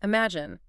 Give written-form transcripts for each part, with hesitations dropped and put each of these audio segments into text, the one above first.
Imagine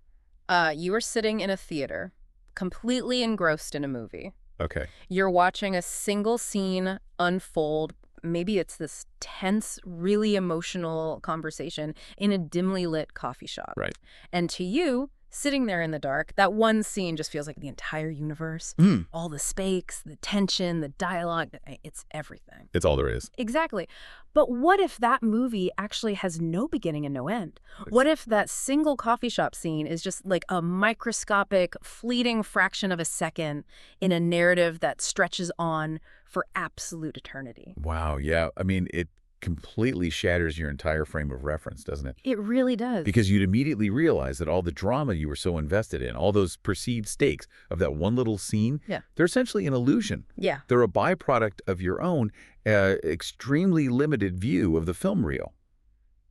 you are sitting in a theater, completely engrossed in a movie. Okay. You're watching a single scene unfold. Maybe it's this tense, really emotional conversation in a dimly lit coffee shop. Right. And to you, sitting there in the dark, that one scene just feels like the entire universe. Mm. All the stakes, the tension, the dialogue, it's everything. It's all there is. Exactly. But what if that movie actually has no beginning and no end? What if that single coffee shop scene is just like a microscopic, fleeting fraction of a second in a narrative that stretches on for absolute eternity? Wow. Yeah. I mean, it completely shatters your entire frame of reference, doesn't it? It really does. Because you'd immediately realize that all the drama you were so invested in, all those perceived stakes of that one little scene, Yeah. they're essentially an illusion. Yeah. They're a byproduct of your own extremely limited view of the film reel.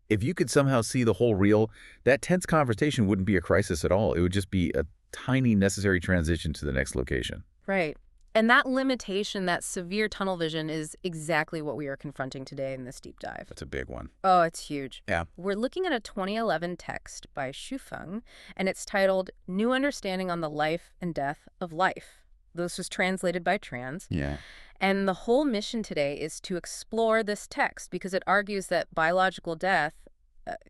If you could somehow see the whole reel, that tense conversation wouldn't be a crisis at all. It would just be a tiny necessary transition to the next location. Right. And that limitation, that severe tunnel vision, is exactly what we are confronting today in this deep dive. That's a big one. Oh, it's huge. Yeah. We're looking at a 2011 text by Xu Feng, and it's titled New Understanding on the Life and Death of Life. This was translated by Trans. Yeah. And the whole mission today is to explore this text because it argues that biological death,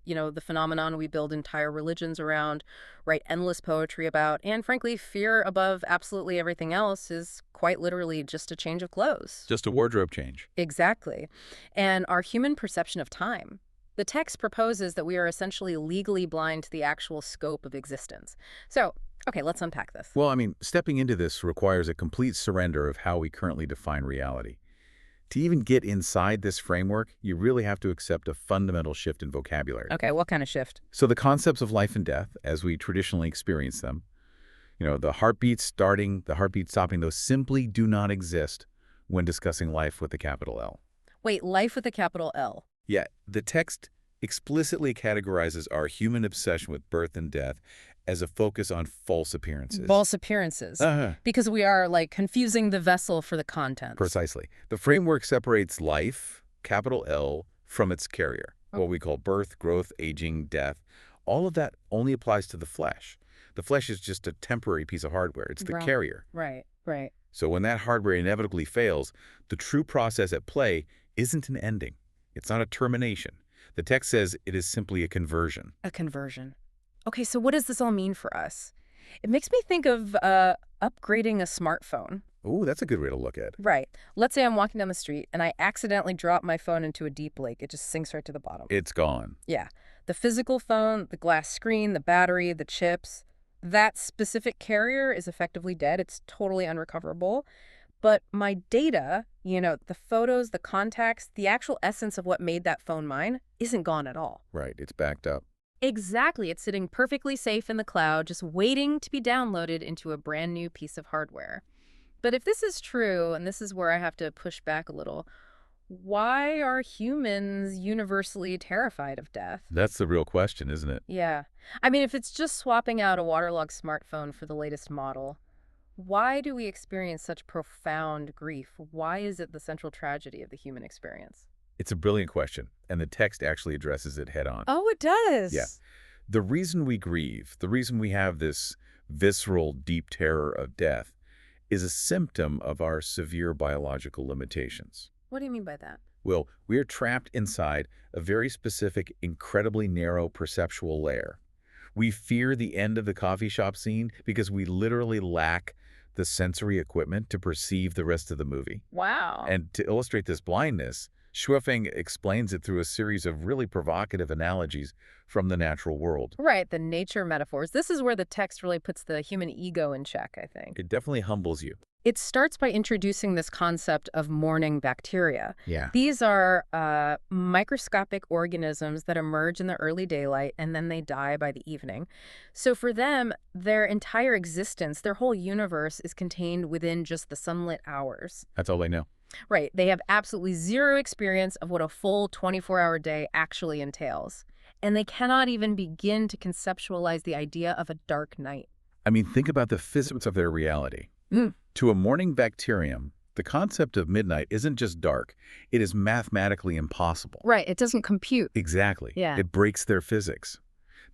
the phenomenon we build entire religions around, write endless poetry about, and frankly, fear above absolutely everything else is quite literally just a change of clothes. Just a wardrobe change. Exactly. And our human perception of time. The text proposes that we are essentially legally blind to the actual scope of existence. So, okay, let's unpack this. Well, I mean, stepping into this requires a complete surrender of how we currently define reality. To even get inside this framework, you really have to accept a fundamental shift in vocabulary. Okay, what kind of shift? So the concepts of life and death, as we traditionally experience them, the heartbeat starting, the heartbeat stopping, those simply do not exist when discussing life with a capital L. Wait, life with a capital L. Yet, the text explicitly categorizes our human obsession with birth and death as a focus on false appearances. False appearances. Because we are, confusing the vessel for the contents. Precisely. The framework separates life, capital L, from its carrier, what we call birth, growth, aging, death. All of that only applies to the flesh. The flesh is just a temporary piece of hardware. It's the carrier. Right. So when that hardware inevitably fails, the true process at play isn't an ending. It's not a termination. The text says it is simply a conversion. A conversion. Okay, so what does this all mean for us? It makes me think of upgrading a smartphone. Oh, that's a good way to look at it. Right. Let's say I'm walking down the street and I accidentally drop my phone into a deep lake. It just sinks right to the bottom. It's gone. Yeah. The physical phone, the glass screen, the battery, the chips, that specific carrier is effectively dead. It's totally unrecoverable. But my data, the photos, the contacts, the actual essence of what made that phone mine isn't gone at all. Right. It's backed up. Exactly. It's sitting perfectly safe in the cloud, just waiting to be downloaded into a brand new piece of hardware. But if this is true, and this is where I have to push back a little, why are humans universally terrified of death? That's the real question, isn't it? Yeah. I mean, if it's just swapping out a waterlogged smartphone for the latest model, why do we experience such profound grief? Why is it the central tragedy of the human experience? It's a brilliant question, and the text actually addresses it head on. Oh, it does? Yeah. The reason we grieve, the reason we have this visceral, deep terror of death, is a symptom of our severe biological limitations. What do you mean by that? Well, we're trapped inside a very specific, incredibly narrow perceptual layer. We fear the end of the coffee shop scene because we literally lack the sensory equipment to perceive the rest of the movie. Wow. And to illustrate this blindness, Xu Feng explains it through a series of really provocative analogies from the natural world. Right, the nature metaphors. This is where the text really puts the human ego in check, I think. It definitely humbles you. It starts by introducing this concept of mourning bacteria. Yeah. These are microscopic organisms that emerge in the early daylight and then they die by the evening. So for them, their entire existence, their whole universe is contained within just the sunlit hours. That's all they know. Right. They have absolutely zero experience of what a full 24-hour day actually entails. And they cannot even begin to conceptualize the idea of a dark night. I mean, think about the physics of their reality. To a morning bacterium, the concept of midnight isn't just dark. It is mathematically impossible. Right. It doesn't compute. Exactly. Yeah. It breaks their physics.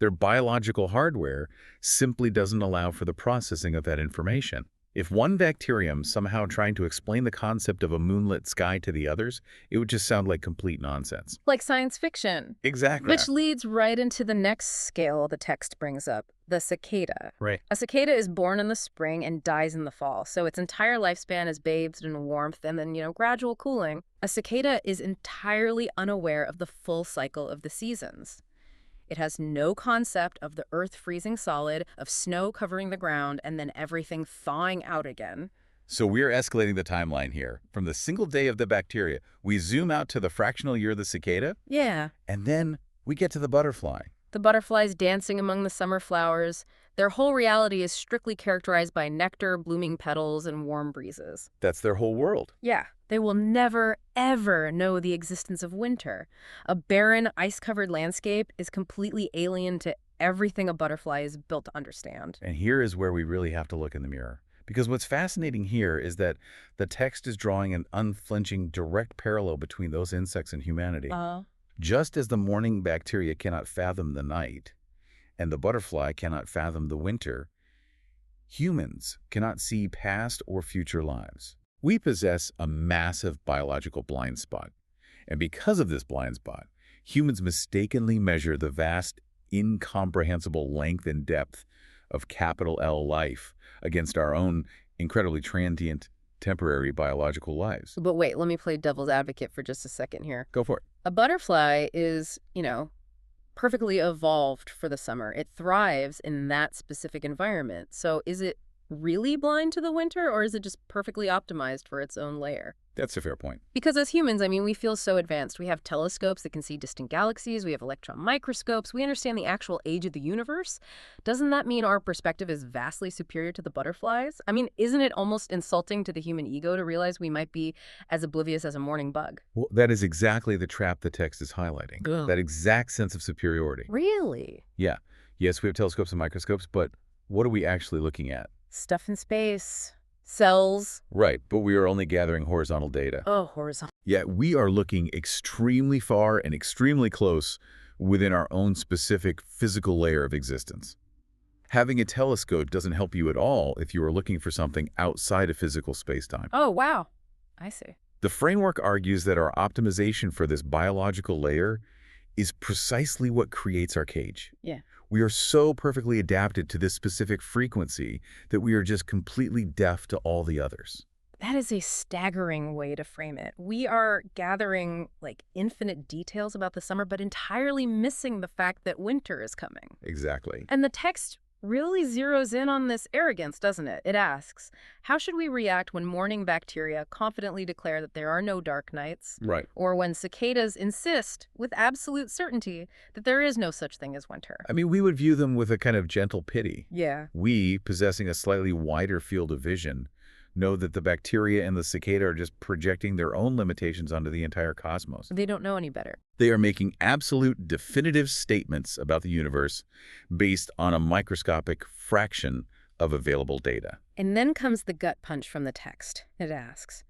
Their biological hardware simply doesn't allow for the processing of that information. If one bacterium somehow trying to explain the concept of a moonlit sky to the others, it would just sound like complete nonsense. Like science fiction. Exactly. Which leads right into the next scale the text brings up, the cicada. Right. A cicada is born in the spring and dies in the fall, so its entire lifespan is bathed in warmth and then, gradual cooling. A cicada is entirely unaware of the full cycle of the seasons. It has no concept of the earth freezing solid, of snow covering the ground, and then everything thawing out again. So we're escalating the timeline here. From the single day of the bacteria, we zoom out to the fractional year of the cicada, Yeah. and then we get to the butterfly. The butterflies dancing among the summer flowers. Their whole reality is strictly characterized by nectar, blooming petals, and warm breezes. That's their whole world. Yeah, they will never, ever know the existence of winter. A barren, ice-covered landscape is completely alien to everything a butterfly is built to understand. And here is where we really have to look in the mirror. Because what's fascinating here is that the text is drawing an unflinching direct parallel between those insects and humanity. Just as the morning bacteria cannot fathom the night, and the butterfly cannot fathom the winter, humans cannot see past or future lives. We possess a massive biological blind spot. And because of this blind spot, humans mistakenly measure the vast, incomprehensible length and depth of capital L life against our own incredibly transient, temporary biological lives. But wait, let me play devil's advocate for just a second here. Go for it. A butterfly is, perfectly evolved for the summer. It thrives in that specific environment. So is it really blind to the winter, or is it just perfectly optimized for its own layer? That's a fair point. Because as humans, we feel so advanced. We have telescopes that can see distant galaxies. We have electron microscopes. We understand the actual age of the universe. Doesn't that mean our perspective is vastly superior to the butterflies? Isn't it almost insulting to the human ego to realize we might be as oblivious as a morning bug? Well, that is exactly the trap the text is highlighting. Ugh. That exact sense of superiority. Really? Yeah. Yes, we have telescopes and microscopes, but what are we actually looking at? Stuff in space. Cells. Right, but we are only gathering horizontal data. Oh, horizontal. Yet we are looking extremely far and extremely close within our own specific physical layer of existence. Having a telescope doesn't help you at all if you are looking for something outside of physical spacetime. Oh, wow. I see. The framework argues that our optimization for this biological layer is precisely what creates our cage. Yeah. We are so perfectly adapted to this specific frequency that we are just completely deaf to all the others. That is a staggering way to frame it. We are gathering, infinite details about the summer, but entirely missing the fact that winter is coming. Exactly. And the text really zeroes in on this arrogance, doesn't it? It asks, how should we react when morning bacteria confidently declare that there are no dark nights? Right. Or when cicadas insist, with absolute certainty, that there is no such thing as winter? We would view them with a kind of gentle pity. Yeah. We, possessing a slightly wider field of vision, know that the bacteria and the cicada are just projecting their own limitations onto the entire cosmos. They don't know any better. They are making absolute definitive statements about the universe based on a microscopic fraction of available data. And then comes the gut punch from the text. It asks,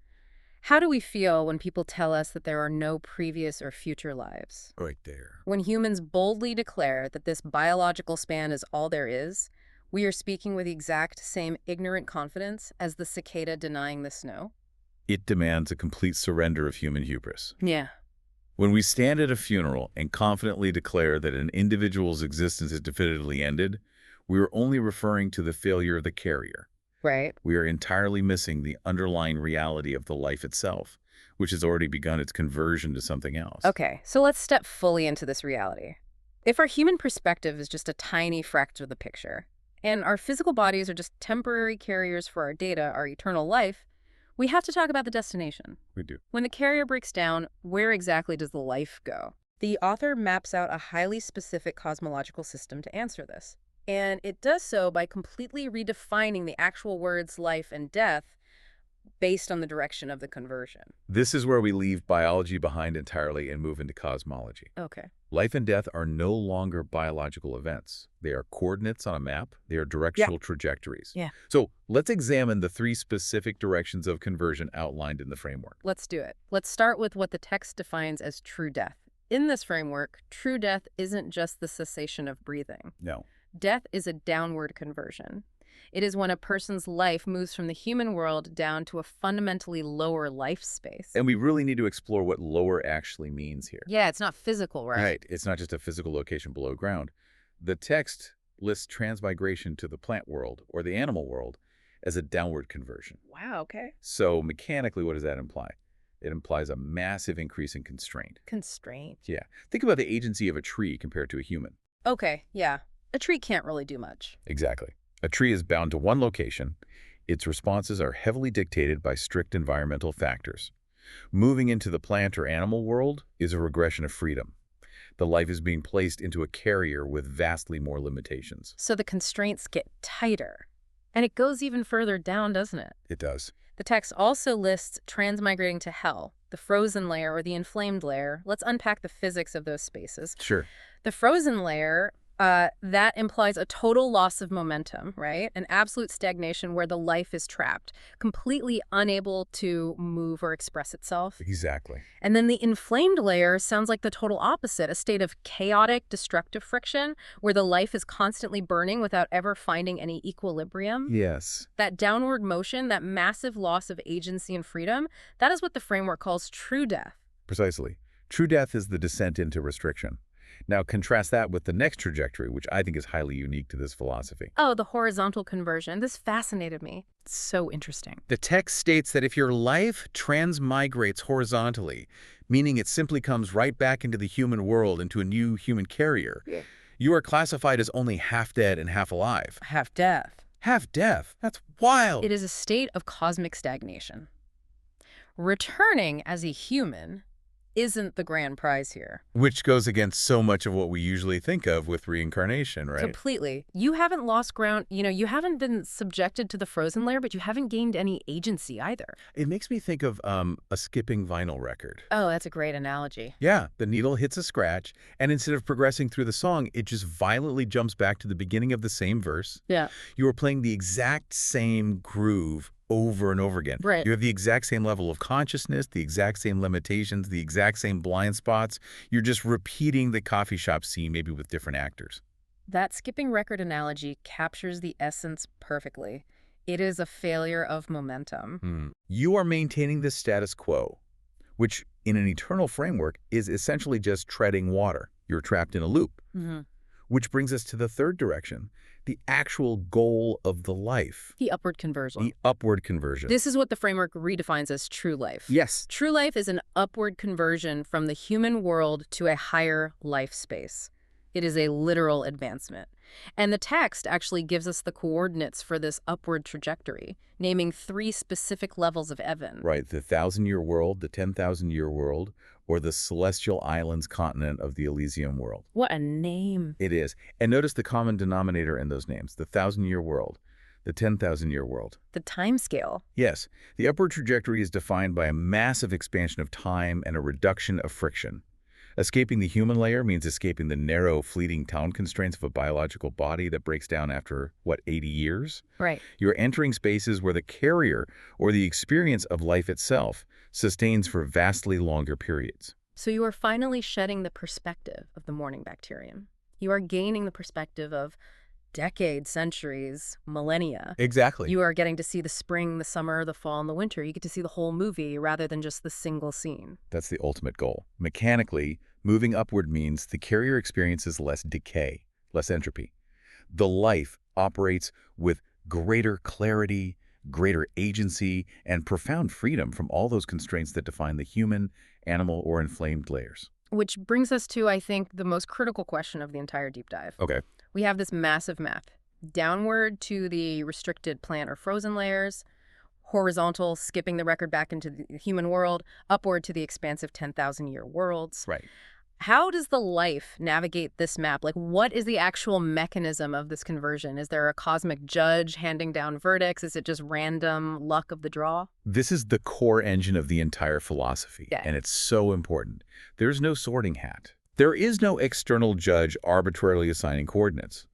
how do we feel when people tell us that there are no previous or future lives? Right there. When humans boldly declare that this biological span is all there is, we are speaking with the exact same ignorant confidence as the cicada denying the snow. It demands a complete surrender of human hubris. Yeah. When we stand at a funeral and confidently declare that an individual's existence is definitively ended, we are only referring to the failure of the carrier. Right. We are entirely missing the underlying reality of the life itself, which has already begun its conversion to something else. Okay, so let's step fully into this reality. If our human perspective is just a tiny fraction of the picture, and our physical bodies are just temporary carriers for our data, our eternal life, we have to talk about the destination. We do. When the carrier breaks down, where exactly does the life go? The author maps out a highly specific cosmological system to answer this. And it does so by completely redefining the actual words life and death based on the direction of the conversion. This is where we leave biology behind entirely and move into cosmology. Okay. Life and death are no longer biological events. They are coordinates on a map. They are directional trajectories. Yeah. So let's examine the 3 specific directions of conversion outlined in the framework. Let's do it. Let's start with what the text defines as true death. In this framework, true death isn't just the cessation of breathing. No. Death is a downward conversion. It is when a person's life moves from the human world down to a fundamentally lower life space. And we really need to explore what lower actually means here. Yeah, it's not physical, right? Right. It's not just a physical location below ground. The text lists transmigration to the plant world or the animal world as a downward conversion. Wow, okay. So mechanically, what does that imply? It implies a massive increase in constraint. Constraint. Yeah. Think about the agency of a tree compared to a human. Okay, yeah. A tree can't really do much. Exactly. A tree is bound to one location. Its responses are heavily dictated by strict environmental factors. Moving into the plant or animal world is a regression of freedom. The life is being placed into a carrier with vastly more limitations. So the constraints get tighter. And it goes even further down, doesn't it? It does. The text also lists transmigrating to hell, the frozen layer or the inflamed layer. Let's unpack the physics of those spaces. Sure. The frozen layer, that implies a total loss of momentum, right? An absolute stagnation where the life is trapped, completely unable to move or express itself. Exactly. And then the inflamed layer sounds like the total opposite, a state of chaotic, destructive friction where the life is constantly burning without ever finding any equilibrium. Yes. That downward motion, that massive loss of agency and freedom, that is what the framework calls true death. Precisely. True death is the descent into restriction. Now contrast that with the next trajectory, which I think is highly unique to this philosophy. Oh, the horizontal conversion. This fascinated me. It's so interesting. The text states that if your life transmigrates horizontally, meaning it simply comes right back into the human world, into a new human carrier, you are classified as only half dead and half alive. Half death. Half death? That's wild. It is a state of cosmic stagnation. Returning as a human isn't the grand prize here. Which goes against so much of what we usually think of with reincarnation, right? Completely. You haven't lost ground. You haven't been subjected to the frozen layer, but you haven't gained any agency either. It makes me think of a skipping vinyl record. Oh, that's a great analogy. Yeah, the needle hits a scratch, and instead of progressing through the song, it just violently jumps back to the beginning of the same verse. Yeah. You are playing the exact same groove over and over again. Right. You have the exact same level of consciousness, the exact same limitations, the exact same blind spots. You're just repeating the coffee shop scene, maybe with different actors. That skipping record analogy captures the essence perfectly. It is a failure of momentum. You are maintaining the status quo, which in an eternal framework is essentially just treading water. You're trapped in a loop. Which brings us to the third direction, the actual goal of the life. The upward conversion. The upward conversion. This is what the framework redefines as true life. Yes. True life is an upward conversion from the human world to a higher life space. It is a literal advancement. And the text actually gives us the coordinates for this upward trajectory, naming 3 specific levels of Evan. Right, the 1,000-year world, the 10,000-year world, or the celestial islands continent of the Elysium world. What a name. It is. And notice the common denominator in those names, the 1,000-year world, the 10,000-year world. The time scale. Yes, the upward trajectory is defined by a massive expansion of time and a reduction of friction. Escaping the human layer means escaping the narrow, fleeting time constraints of a biological body that breaks down after, 80 years? Right. You're entering spaces where the carrier, or the experience of life itself, sustains for vastly longer periods. So you are finally shedding the perspective of the morning bacterium. You are gaining the perspective of decades, centuries, millennia. Exactly. You are getting to see the spring, the summer, the fall, and the winter. You get to see the whole movie rather than just the single scene. That's the ultimate goal. Mechanically, moving upward means the carrier experiences less decay, less entropy. The life operates with greater clarity, greater agency, and profound freedom from all those constraints that define the human, animal, or inflamed layers. Which brings us to, I think, the most critical question of the entire deep dive. Okay. We have this massive map. Downward to the restricted plant or frozen layers, horizontal, skipping the record back into the human world, upward to the expansive 10,000-year worlds. Right. How does the life navigate this map? Like, what is the actual mechanism of this conversion? Is there a cosmic judge handing down verdicts? Is it just random luck of the draw? This is the core engine of the entire philosophy, Yeah. and it's so important. There's no sorting hat. There is no external judge arbitrarily assigning coordinates.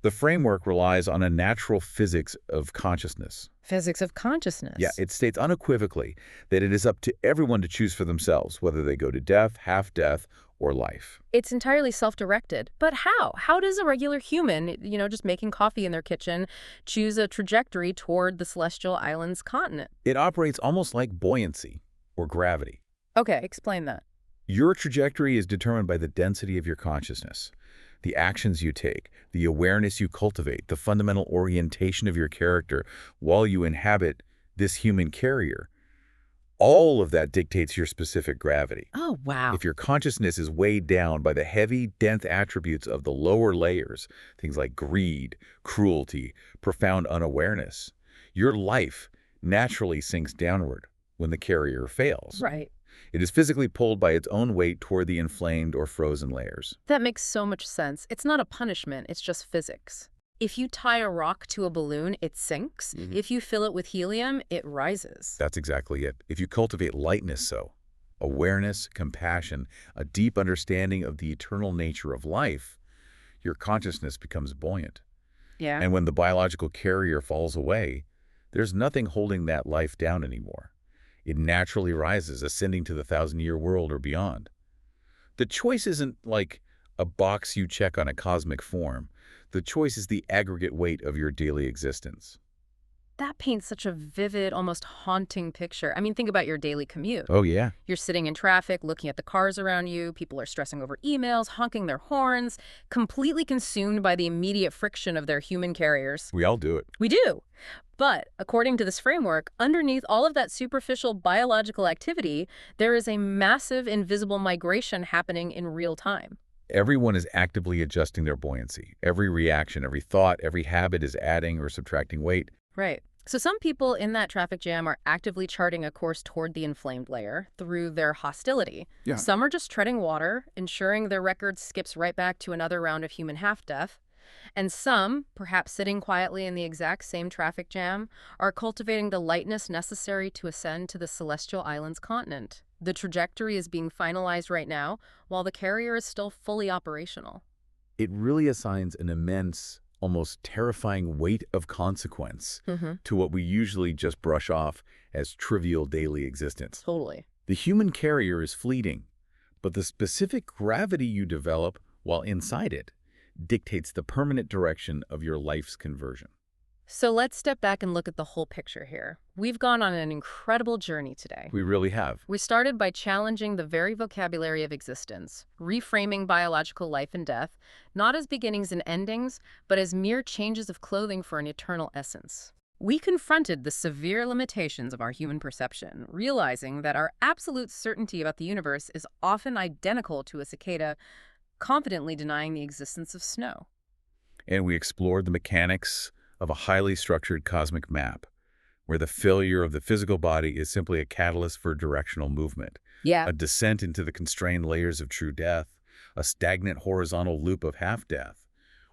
The framework relies on a natural physics of consciousness. Physics of consciousness. Yeah, it states unequivocally that it is up to everyone to choose for themselves, whether they go to death, half-death, or life. It's entirely self-directed. But how? How does a regular human, just making coffee in their kitchen, choose a trajectory toward the Celestial Islands continent? It operates almost like buoyancy or gravity. Okay, explain that. Your trajectory is determined by the density of your consciousness, the actions you take, the awareness you cultivate, the fundamental orientation of your character while you inhabit this human carrier. All of that dictates your specific gravity. Oh, wow. If your consciousness is weighed down by the heavy, dense attributes of the lower layers, things like greed, cruelty, profound unawareness, your life naturally sinks downward when the carrier fails. Right. It is physically pulled by its own weight toward the inflamed or frozen layers. That makes so much sense. It's not a punishment, it's just physics. If you tie a rock to a balloon, it sinks. If you fill it with helium, it rises. That's exactly it. If you cultivate lightness, awareness, compassion, a deep understanding of the eternal nature of life, your consciousness becomes buoyant. Yeah. And when the biological carrier falls away, there's nothing holding that life down anymore. It naturally rises, ascending to the 1,000-year world or beyond. The choice isn't like a box you check on a cosmic form. The choice is the aggregate weight of your daily existence. That paints such a vivid, almost haunting picture. I mean, think about your daily commute. Oh, yeah. You're sitting in traffic, looking at the cars around you, people are stressing over emails, honking their horns, completely consumed by the immediate friction of their human carriers. We all do it. We do. But according to this framework, underneath all of that superficial biological activity, there is a massive invisible migration happening in real time. Everyone is actively adjusting their buoyancy. Every reaction, every thought, every habit is adding or subtracting weight. Right. So some people in that traffic jam are actively charting a course toward the inflamed layer through their hostility. Yeah. Some are just treading water, ensuring their record skips right back to another round of human half-death. And some, perhaps sitting quietly in the exact same traffic jam, are cultivating the lightness necessary to ascend to the Celestial Islands continent. The trajectory is being finalized right now, while the carrier is still fully operational. It really assigns an immense, almost terrifying weight of consequence to what we usually just brush off as trivial daily existence. Totally. The human carrier is fleeting, but the specific gravity you develop while inside it dictates the permanent direction of your life's conversion. So let's step back and look at the whole picture here. We've gone on an incredible journey today. We really have. We started by challenging the very vocabulary of existence, reframing biological life and death, not as beginnings and endings, but as mere changes of clothing for an eternal essence. We confronted the severe limitations of our human perception, realizing that our absolute certainty about the universe is often identical to a cicada confidently denying the existence of snow. And we explored the mechanics of a highly structured cosmic map, where the failure of the physical body is simply a catalyst for directional movement, Yeah. a descent into the constrained layers of true death, a stagnant horizontal loop of half-death,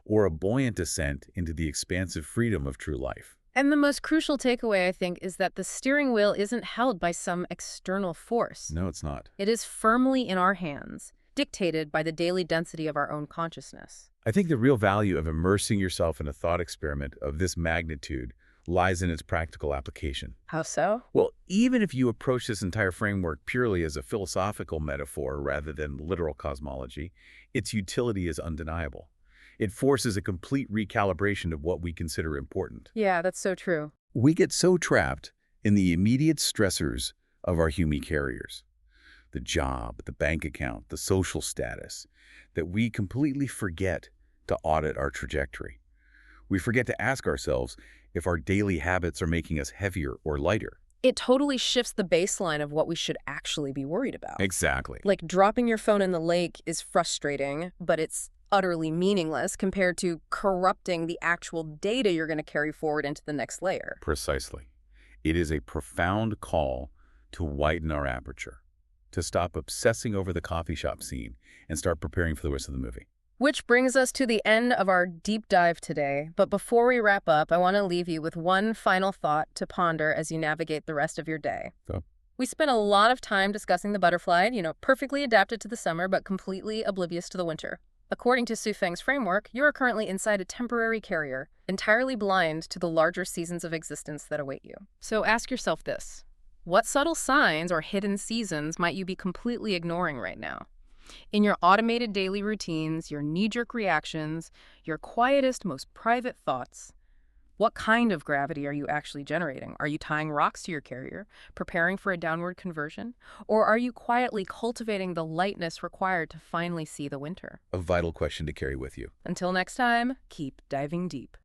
or a buoyant descent into the expansive freedom of true life. And the most crucial takeaway, I think, is that the steering wheel isn't held by some external force. No, it's not. It is firmly in our hands, dictated by the daily density of our own consciousness. I think the real value of immersing yourself in a thought experiment of this magnitude lies in its practical application. How so? Well, even if you approach this entire framework purely as a philosophical metaphor rather than literal cosmology, its utility is undeniable. It forces a complete recalibration of what we consider important. Yeah, that's so true. We get so trapped in the immediate stressors of our human carriers, the job, the bank account, the social status, that we completely forget to audit our trajectory. We forget to ask ourselves if our daily habits are making us heavier or lighter. It totally shifts the baseline of what we should actually be worried about. Exactly. Like dropping your phone in the lake is frustrating, but it's utterly meaningless compared to corrupting the actual data you're going to carry forward into the next layer. Precisely. It is a profound call to widen our aperture, to stop obsessing over the coffee shop scene and start preparing for the rest of the movie. Which brings us to the end of our deep dive today. But before we wrap up, I want to leave you with one final thought to ponder as you navigate the rest of your day. Go. We spent a lot of time discussing the butterfly, perfectly adapted to the summer, but completely oblivious to the winter. According to Su Feng's framework, you are currently inside a temporary carrier, entirely blind to the larger seasons of existence that await you. So ask yourself this. What subtle signs or hidden seasons might you be completely ignoring right now? In your automated daily routines, your knee-jerk reactions, your quietest, most private thoughts, what kind of gravity are you actually generating? Are you tying rocks to your carrier, preparing for a downward conversion? Or are you quietly cultivating the lightness required to finally see the winter? A vital question to carry with you. Until next time, keep diving deep.